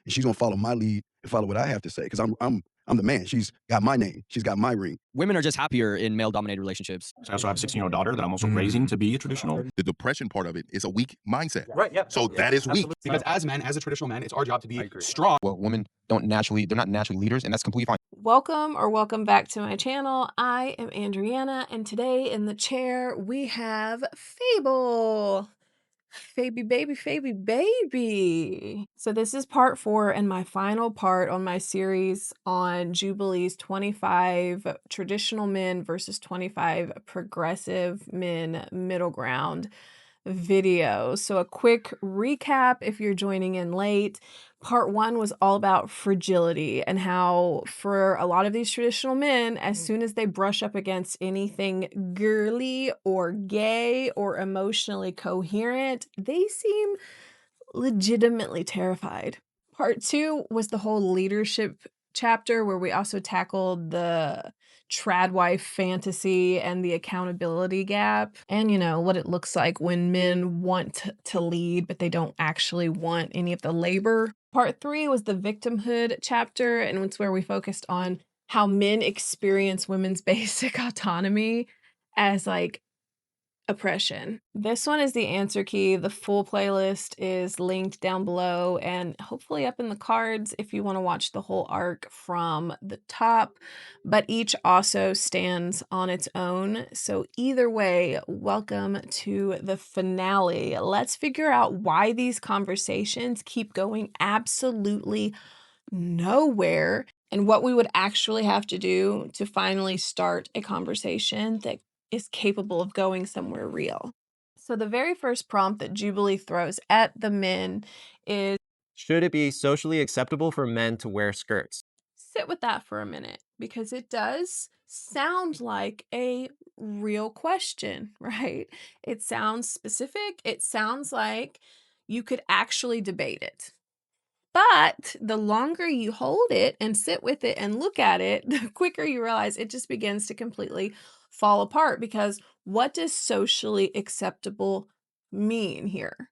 and she's gonna follow my lead and follow what I have to say because I'm the man. She's got my name. She's got my ring. Women are just happier in male-dominated relationships. So I also have a 16-year-old daughter that I'm also raising to be a traditional. The depression part of it is a weak mindset. Right, yeah. So that is weak. Because as men, as a traditional man, it's our job to be strong. Well, women they're not naturally leaders, and that's completely fine. Welcome back to my channel. I am Andriana, and today in the chair we have Fable. Baby. So this is part 4 and my final part on my series on Jubilee's 25 traditional men versus 25 progressive men middle ground video. So a quick recap if you're joining in late. Part 1 was all about fragility and how for a lot of these traditional men, as soon as they brush up against anything girly or gay or emotionally coherent, they seem legitimately terrified. Part 2 was the whole leadership chapter where we also tackled the tradwife fantasy and the accountability gap and what it looks like when men want to lead but they don't actually want any of the labor. Part 3 was the victimhood chapter, and it's where we focused on how men experience women's basic autonomy as like oppression. This one is the answer key. The full playlist is linked down below and hopefully up in the cards if you want to watch the whole arc from the top, but each also stands on its own. So either way, welcome to the finale. Let's figure out why these conversations keep going absolutely nowhere and what we would actually have to do to finally start a conversation that is capable of going somewhere real. So the very first prompt that Jubilee throws at the men is, Should it be socially acceptable for men to wear skirts? sit with that for a minute, because it does sound like a real question, right? It sounds specific. It sounds like you could actually debate it. But the longer you hold it and sit with it and look at it, the quicker you realize it just begins to completely fall apart. Because what does socially acceptable mean here?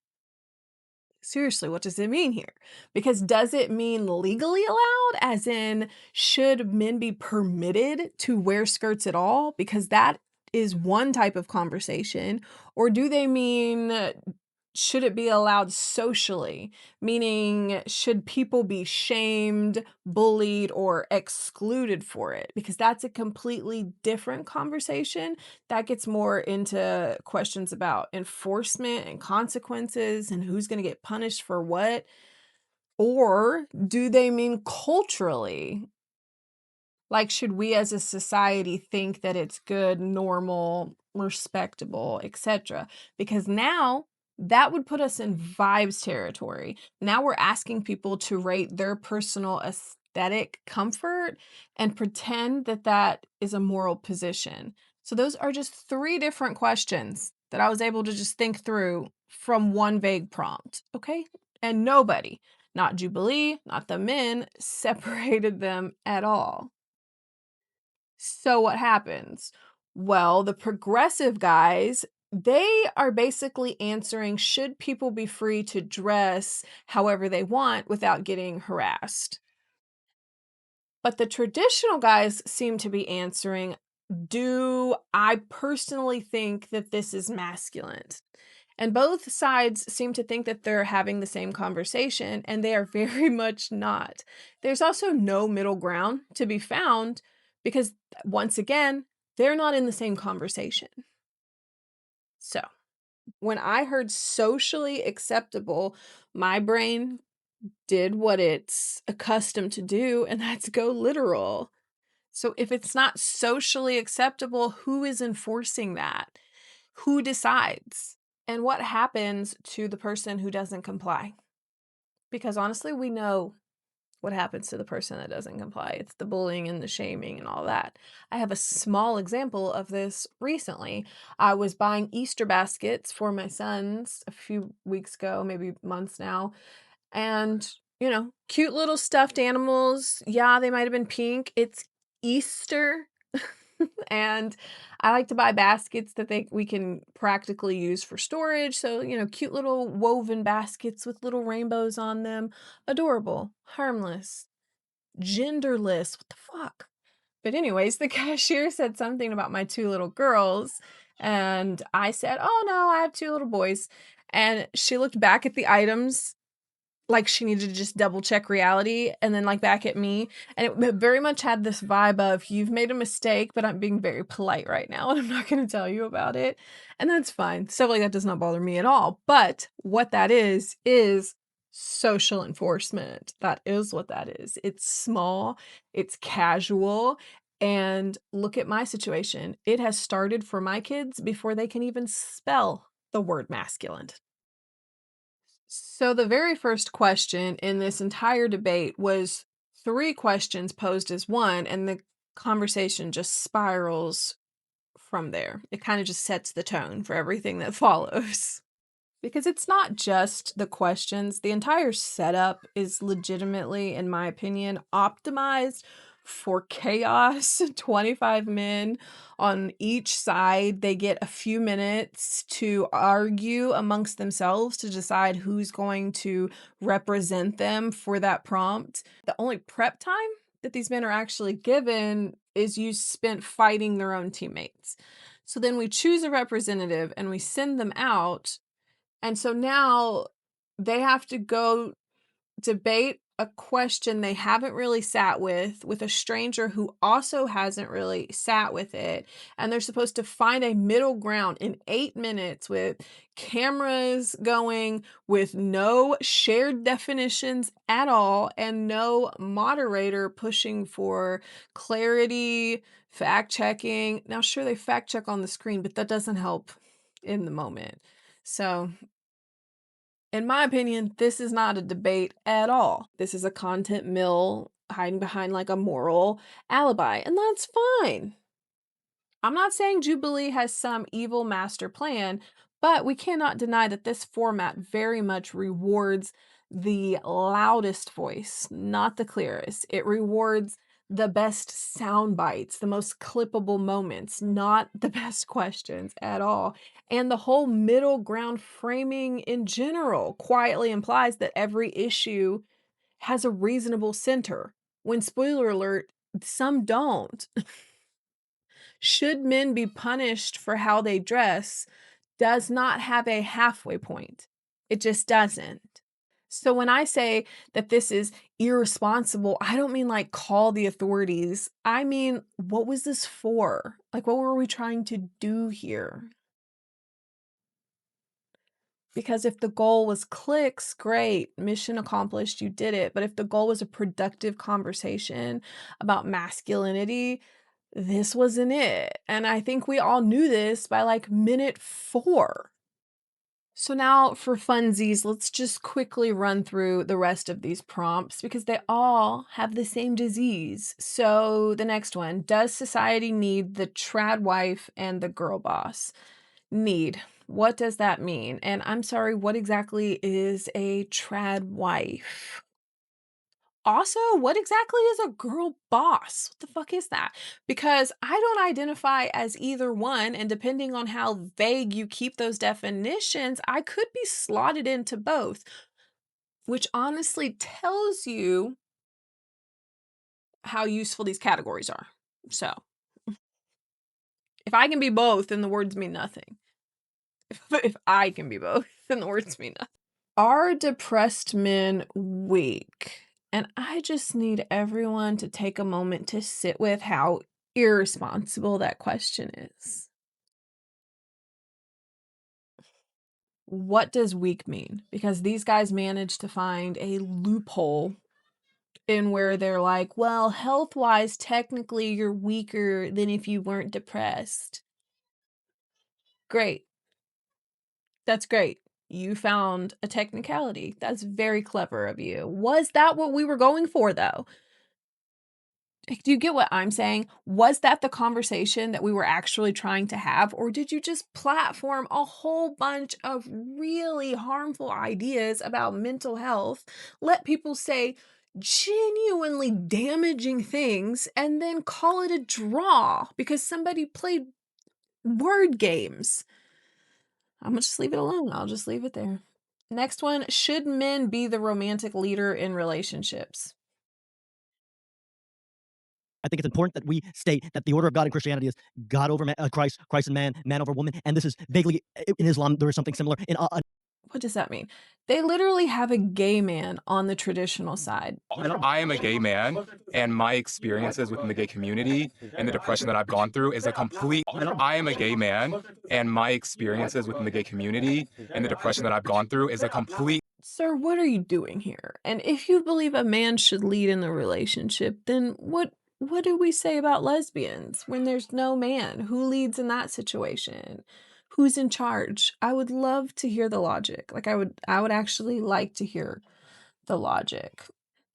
Seriously, what does it mean here? Because does it mean legally allowed? As in, should men be permitted to wear skirts at all? Because that is one type of conversation. Or do they mean, should it be allowed socially? Meaning, should people be shamed, bullied, or excluded for it? Because that's a completely different conversation. That gets more into questions about enforcement and consequences and who's going to get punished for what. Or do they mean culturally? Like, should we as a society think that it's good, normal, respectable, etc.? Because now that would put us in vibes territory. Now we're asking people to rate their personal aesthetic comfort and pretend that that is a moral position. So those are just 3 different questions that I was able to just think through from one vague prompt, okay? And nobody, not Jubilee, not the men, separated them at all. So what happens? Well, the progressive guys, they are basically answering, should people be free to dress however they want without getting harassed? But the traditional guys seem to be answering, do I personally think that this is masculine? And both sides seem to think that they're having the same conversation, and they are very much not. There's also no middle ground to be found because, once again, they're not in the same conversation. So, when I heard socially acceptable, my brain did what it's accustomed to do, and that's go literal. So, if it's not socially acceptable, who is enforcing that? Who decides? And what happens to the person who doesn't comply? Because honestly, we know what happens to the person that doesn't comply. It's the bullying and the shaming and all that. I have a small example of this recently. I was buying Easter baskets for my sons a few weeks ago, maybe months now. And, cute little stuffed animals. Yeah, they might have been pink. It's Easter. And I like to buy baskets that we can practically use for storage. So, cute little woven baskets with little rainbows on them. Adorable, harmless, genderless. What the fuck? But anyways, the cashier said something about my 2 little girls, and I said, "Oh, no, I have 2 little boys." And she looked back at the items like she needed to just double check reality, and then, like, back at me, and it very much had this vibe of, "You've made a mistake, but I'm being very polite right now, and I'm not gonna tell you about it," and that's fine. Stuff like that does not bother me at all, but what that is social enforcement. That is what that is. It's small, it's casual, and look at my situation. It has started for my kids before they can even spell the word masculine. So the very first question in this entire debate was 3 questions posed as one, and the conversation just spirals from there. It kind of just sets the tone for everything that follows. Because it's not just the questions, the entire setup is legitimately, in my opinion, optimized for chaos. 25 men on each side. They get a few minutes to argue amongst themselves to decide who's going to represent them for that prompt. The only prep time that these men are actually given is spent fighting their own teammates. So then we choose a representative and we send them out, and so now they have to go debate a question they haven't really sat with a stranger who also hasn't really sat with it. And they're supposed to find a middle ground in 8 minutes with cameras going, with no shared definitions at all, and no moderator pushing for clarity, fact checking. Now, sure, they fact check on the screen, but that doesn't help in the moment. So in my opinion, this is not a debate at all. This is a content mill hiding behind like a moral alibi, and that's fine. I'm not saying Jubilee has some evil master plan, but we cannot deny that this format very much rewards the loudest voice, not the clearest. It rewards the best sound bites, the most clippable moments, not the best questions at all. And the whole middle ground framing in general quietly implies that every issue has a reasonable center. When, spoiler alert, some don't. Should men be punished for how they dress does not have a halfway point. It just doesn't. So when I say that this is irresponsible, I don't mean like call the authorities. I mean, what was this for? Like, what were we trying to do here? Because if the goal was clicks, great, mission accomplished, you did it. But if the goal was a productive conversation about masculinity, this wasn't it. And I think we all knew this by like minute 4. So now for funsies, let's just quickly run through the rest of these prompts because they all have the same disease. So the next one, does society need the trad wife and the girl boss? Need. What does that mean? And I'm sorry, what exactly is a trad wife? Also, what exactly is a girl boss? What the fuck is that? Because I don't identify as either one, and depending on how vague you keep those definitions, I could be slotted into both, which honestly tells you how useful these categories are. So, if I can be both, then the words mean nothing. If I can be both, then the words mean nothing. Are depressed men weak? And I just need everyone to take a moment to sit with how irresponsible that question is. What does weak mean? Because these guys managed to find a loophole in where they're like, well, health-wise, technically you're weaker than if you weren't depressed. Great. That's great. You found a technicality. That's very clever of you. Was that what we were going for, though? Do you get what I'm saying? Was that the conversation that we were actually trying to have? Or did you just platform a whole bunch of really harmful ideas about mental health? Let people say, genuinely damaging things and then call it a draw because somebody played word games. I'm gonna just leave it alone. I'll just leave it there. Next one, should men be the romantic leader in relationships? I think it's important that we state that the order of God in Christianity is God over Christ, Christ and man, man over woman, and this is vaguely in Islam. There is something similar in What does that mean? They literally have a gay man on the traditional side. I am a gay man, and my experiences within the gay community and the depression that I've gone through is a complete. I am a gay man, and my experiences within the gay community and the depression that I've gone through is a complete. Sir, what are you doing here? And if you believe a man should lead in the relationship, then what do we say about lesbians when there's no man? Who leads in that situation? Who's in charge? I would love to hear the logic. Like I would actually like to hear the logic.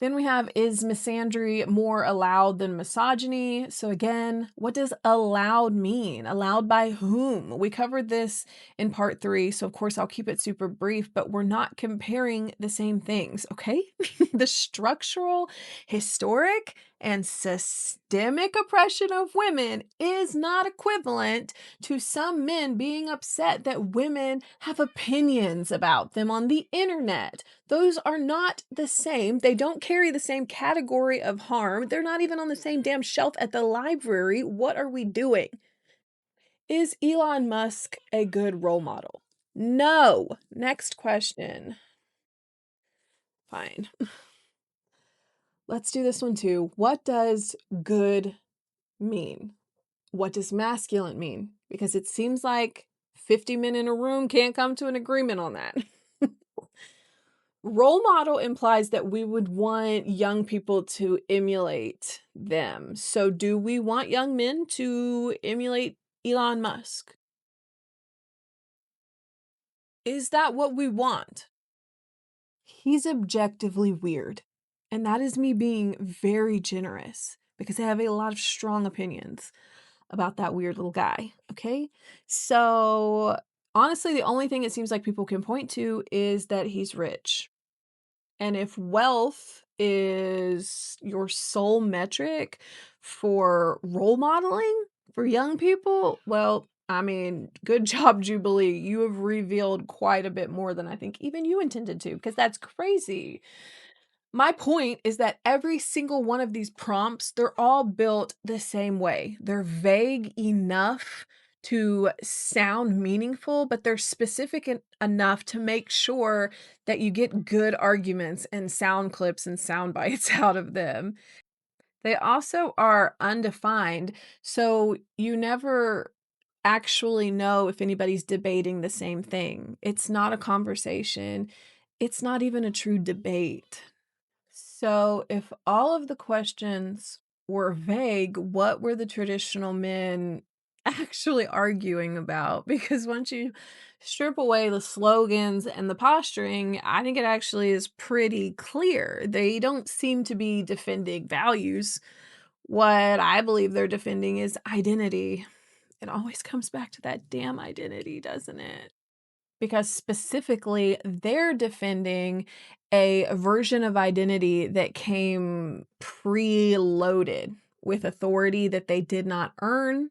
Then we have, is misandry more allowed than misogyny? So again, what does allowed mean? Allowed by whom? We covered this in part 3, so of course I'll keep it super brief, but we're not comparing the same things, okay? The structural, historic, and systemic oppression of women is not equivalent to some men being upset that women have opinions about them on the internet. Those are not the same. They don't carry the same category of harm. They're not even on the same damn shelf at the library. What are we doing? Is Elon Musk a good role model? No. Next question. Fine. Let's do this one too. What does good mean? What does masculine mean? Because it seems like 50 men in a room can't come to an agreement on that. Role model implies that we would want young people to emulate them. So do we want young men to emulate Elon Musk? Is that what we want? He's objectively weird. And that is me being very generous because I have a lot of strong opinions about that weird little guy. Okay. So honestly, the only thing it seems like people can point to is that he's rich. And if wealth is your sole metric for role modeling for young people, well, I mean, good job, Jubilee. You have revealed quite a bit more than I think even you intended to, because that's crazy. My point is that every single one of these prompts, they're all built the same way. They're vague enough to sound meaningful, but they're specific enough to make sure that you get good arguments and sound clips and sound bites out of them. They also are undefined, so you never actually know if anybody's debating the same thing. It's not a conversation. It's not even a true debate. So, if all of the questions were vague, what were the traditional men actually arguing about? Because once you strip away the slogans and the posturing, I think it actually is pretty clear. They don't seem to be defending values. What I believe they're defending is identity. It always comes back to that damn identity, doesn't it? Because specifically, they're defending a version of identity that came preloaded with authority that they did not earn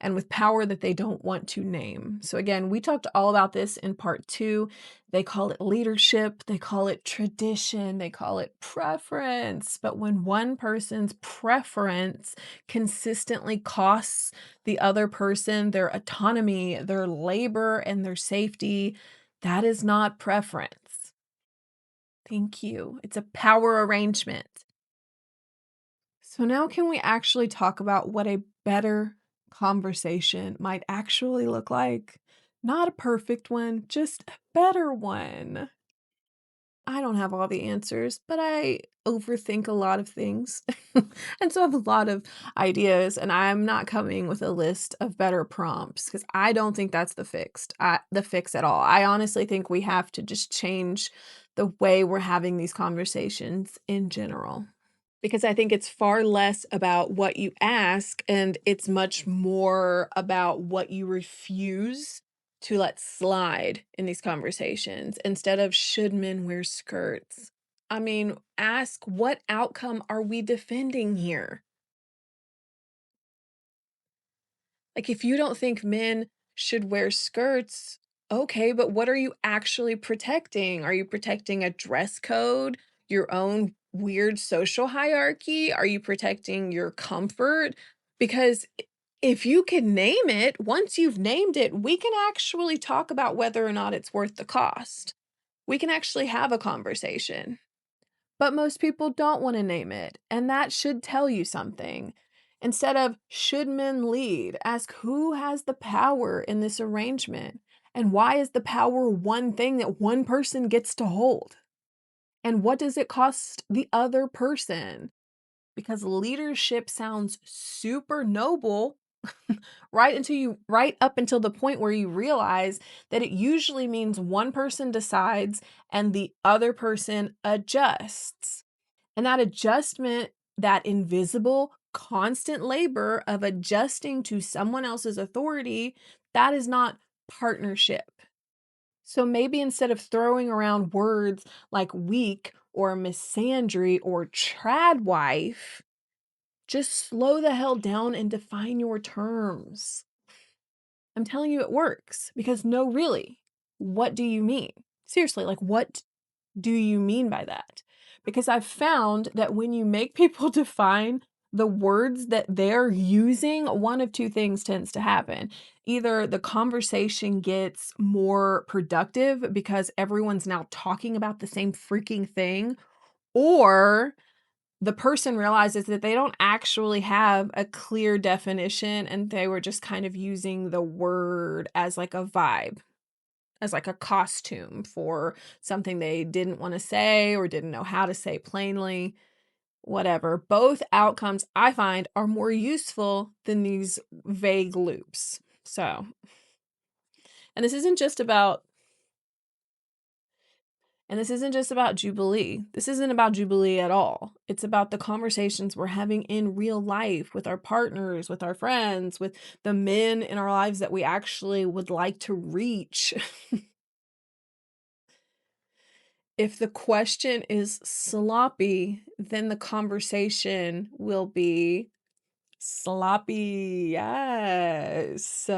and with power that they don't want to name. So again, we talked all about this in part 2. They call it leadership, they call it tradition, they call it preference. But when one person's preference consistently costs the other person their autonomy, their labor, and their safety, that is not preference. Thank you. It's a power arrangement. So now can we actually talk about what a better conversation might actually look like? Not a perfect one, just a better one. I don't have all the answers, but I overthink a lot of things. And so I have a lot of ideas, and I'm not coming with a list of better prompts because I don't think that's the fix at all. I honestly think we have to just change the way we're having these conversations in general. Because I think it's far less about what you ask and it's much more about what you refuse to let slide in these conversations instead of should men wear skirts. I mean, ask what outcome are we defending here? Like, if you don't think men should wear skirts, okay, but what are you actually protecting? Are you protecting a dress code, your own weird social hierarchy? Are you protecting your comfort? Because if you can name it, once you've named it, we can actually talk about whether or not it's worth the cost. We can actually have a conversation. But most people don't want to name it, and that should tell you something. Instead of should men lead, ask who has the power in this arrangement, and why is the power one thing that one person gets to hold? And what does it cost the other person? Because leadership sounds super noble right up until the point where you realize that it usually means one person decides and the other person adjusts. And that adjustment, that invisible, constant labor of adjusting to someone else's authority, that is not partnership. So maybe instead of throwing around words like weak or misandry or tradwife, just slow the hell down and define your terms. I'm telling you it works because no, really, what do you mean? Seriously, like what do you mean by that? Because I've found that when you make people define the words that they're using, one of two things tends to happen. Either the conversation gets more productive because everyone's now talking about the same freaking thing, or the person realizes that they don't actually have a clear definition and they were just kind of using the word as like a vibe, as like a costume for something they didn't want to say or didn't know how to say plainly, whatever. Both outcomes I find are more useful than these vague loops. So, and this isn't just about Jubilee. This isn't about Jubilee at all. It's about the conversations we're having in real life with our partners, with our friends, with the men in our lives that we actually would like to reach. If the question is sloppy, then the conversation will be sloppy. Yes.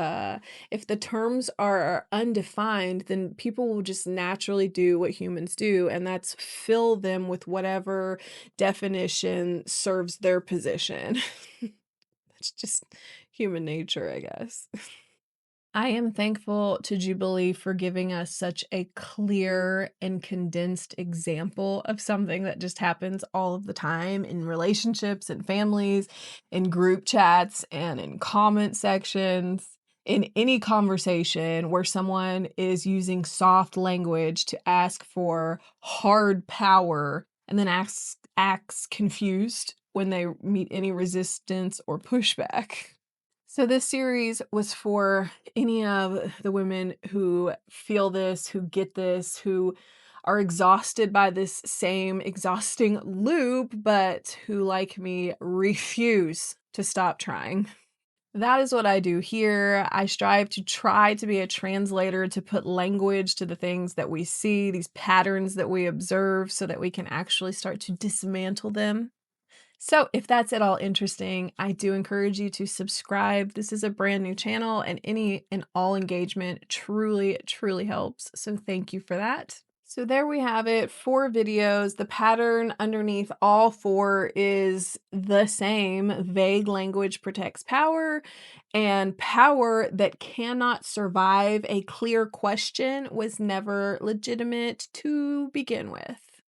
If the terms are undefined, then people will just naturally do what humans do, and that's fill them with whatever definition serves their position. It's just human nature, I guess. I am thankful to Jubilee for giving us such a clear and condensed example of something that just happens all of the time in relationships and families, in group chats and in comment sections, in any conversation where someone is using soft language to ask for hard power and then acts confused when they meet any resistance or pushback. So this series was for any of the women who feel this, who get this, who are exhausted by this same exhausting loop, but who, like me, refuse to stop trying. That is what I do here. I strive to try to be a translator, to put language to the things that we see, these patterns that we observe, so that we can actually start to dismantle them. So if that's at all interesting, I do encourage you to subscribe. This is a brand new channel, and any and all engagement truly, truly helps. So thank you for that. So there we have it, 4 videos. The pattern underneath all 4 is the same. Vague language protects power, and power that cannot survive a clear question was never legitimate to begin with.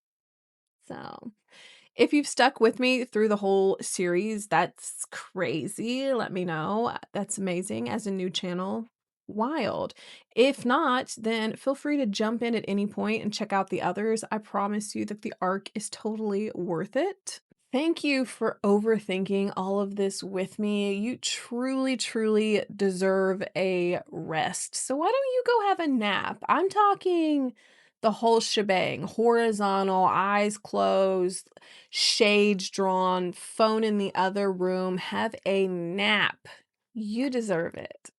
So if you've stuck with me through the whole series, that's crazy. Let me know. That's amazing. As a new channel, wild. If not, then feel free to jump in at any point and check out the others. I promise you that the arc is totally worth it. Thank you for overthinking all of this with me. You truly, truly deserve a rest. So why don't you go have a nap? I'm talking the whole shebang, horizontal, eyes closed, shades drawn, phone in the other room. Have a nap. You deserve it.